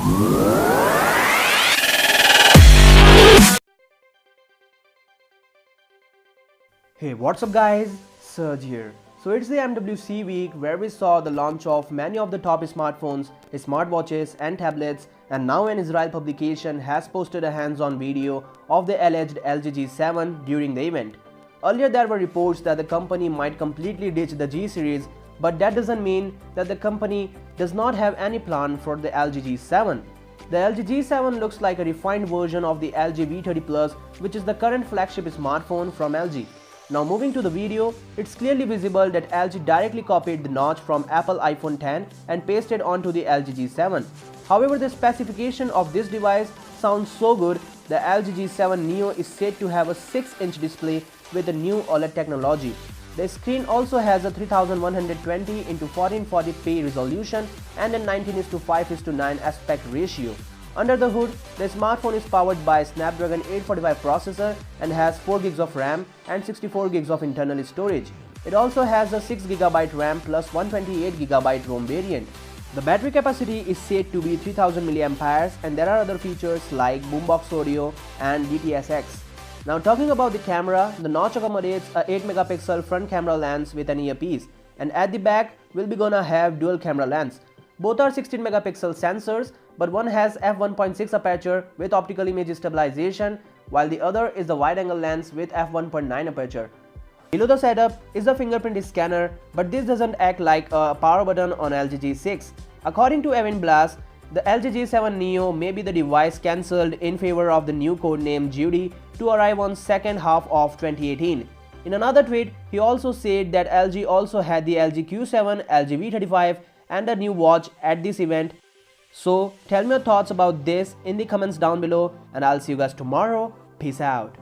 Hey, what's up guys? Serge here. So it's the MWC week where we saw the launch of many of the top smartphones, smartwatches and tablets, and now an Israel publication has posted a hands-on video of the alleged LG G7 during the event. Earlier there were reports that the company might completely ditch the G series, but that doesn't mean that the company does not have any plan for the LG G7. The LG G7 looks like a refined version of the LG V30 Plus, which is the current flagship smartphone from LG. Now moving to the video, it's clearly visible that LG directly copied the notch from Apple iPhone X and pasted onto the LG G7. However, the specification of this device sounds so good. The LG G7 Neo is said to have a 6-inch display with the new OLED technology. The screen also has a 3120 x 1440p resolution and a 19:5:9 aspect ratio. Under the hood, the smartphone is powered by a Snapdragon 845 processor and has 4GB of RAM and 64GB of internal storage. It also has a 6GB RAM plus 128GB ROM variant. The battery capacity is said to be 3000 mAh and there are other features like boombox audio and DTS:X. Now talking about the camera, the notch accommodates a 8MP front camera lens with an earpiece, and at the back we'll be gonna have dual camera lens. Both are 16MP sensors, but one has f1.6 aperture with optical image stabilization, while the other is the wide-angle lens with f1.9 aperture. Below the setup is the fingerprint scanner, but this doesn't act like a power button on LG G6. According to Evan Blass, the LG G7 Neo may be the device cancelled in favor of the new codename Judy to arrive on second half of 2018. In another tweet, he also said that LG also had the LG Q7, LG V35 and a new watch at this event. So tell me your thoughts about this in the comments down below, and I'll see you guys tomorrow. Peace out.